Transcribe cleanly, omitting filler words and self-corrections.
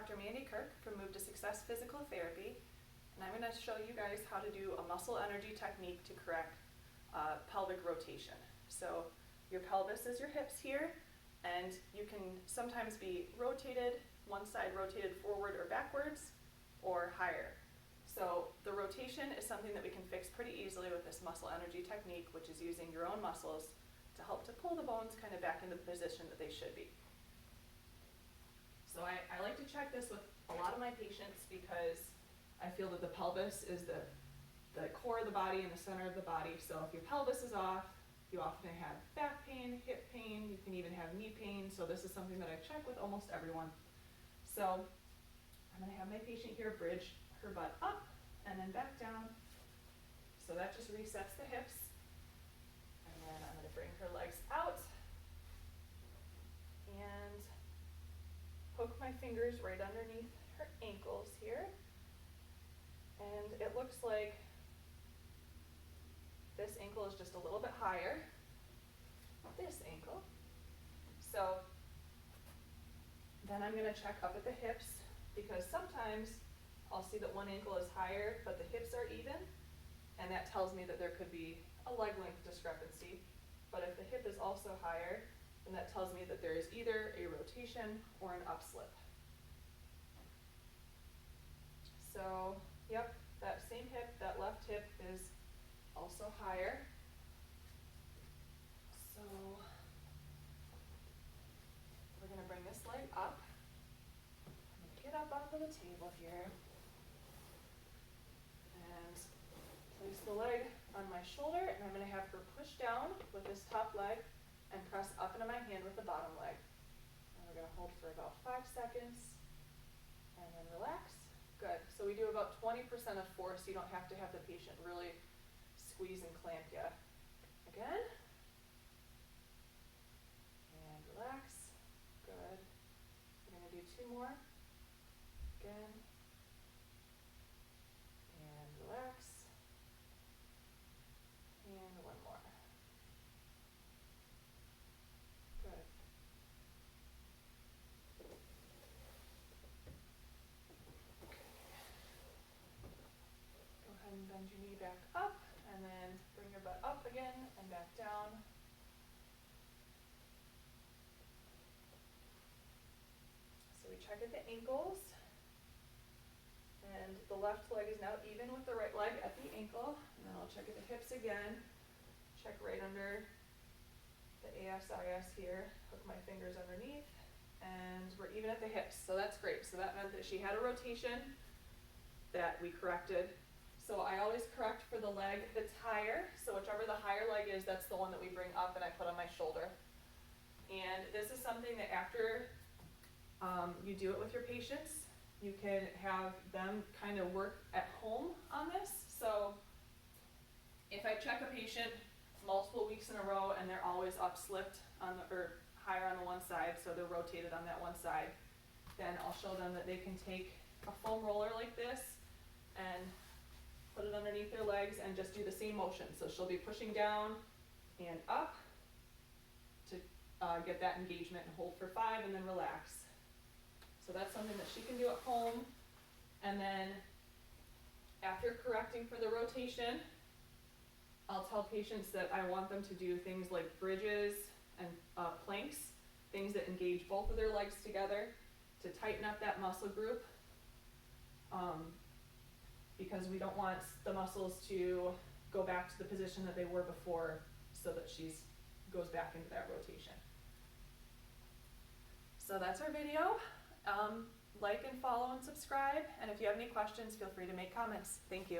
Dr. Mandy Kirk from Move to Success Physical Therapy, and I'm going to show you guys how to do a muscle energy technique to correct pelvic rotation. So your pelvis is your hips here, and you can sometimes be rotated, one side rotated forward or backwards, or higher. So the rotation is something that we can fix pretty easily with this muscle energy technique, which is using your own muscles to help to pull the bones kind of back into the position that they should be. So I like to check this with a lot of my patients because I feel that the pelvis is the core of the body and the center of the body. So if your pelvis is off, you often have back pain, hip pain, you can even have knee pain. So this is something that I check with almost everyone. So I'm going to have my patient here bridge her butt up and then back down. So that just resets the hips. And then I'm going to bring her legs out and hook my fingers right underneath her ankles here. And it looks like this ankle is just a little bit higher. This ankle. So then I'm going to check up at the hips because sometimes I'll see that one ankle is higher but the hips are even, and that tells me that there could be a leg length discrepancy. But if the hip is also higher, then that tells me that there is either a rotation or an upslip. So, yep, that same hip, that left hip is also higher. So we're going to bring this leg up. I'm going to get up onto the table here and place the leg on my shoulder, and I'm going to have her push down with this top leg and press up into my hand with the bottom leg. And we're going to hold for about 5 seconds and then relax. Good. So we do about 20% of force. You don't have to have the patient really squeeze and clamp you. Again. And relax. Good. We're going to do 2 more. Again. And relax. And 1 more. Good. Go ahead and bend your knee back up, and then bring your butt up again and back down. So we check at the ankles, and the left leg is now even with the right leg at the ankle, and then I'll check at the hips again, check right under the ASIS here, hook my fingers underneath, and we're even at the hips, so that's great. So that meant that she had a rotation that we corrected. So I always correct for the leg that's higher, so whichever the higher leg is, that's the one that we bring up and I put on my shoulder. And this is something that after you do it with your patients, you can have them kind of work at home on this. So if I check a patient multiple weeks in a row and they're always upslipped on the, or higher on the one side, so they're rotated on that one side, then I'll show them that they can take a foam roller like this and put it underneath their legs and just do the same motion. So she'll be pushing down and up to get that engagement and hold for 5 and then relax. So that's something that she can do at home. And then after correcting for the rotation, I'll tell patients that I want them to do things like bridges and planks, things that engage both of their legs together to tighten up that muscle group. Because we don't want the muscles to go back to the position that they were before, so that she goes back into that rotation. So that's our video. Like and follow and subscribe, and if you have any questions, feel free to make comments. Thank you.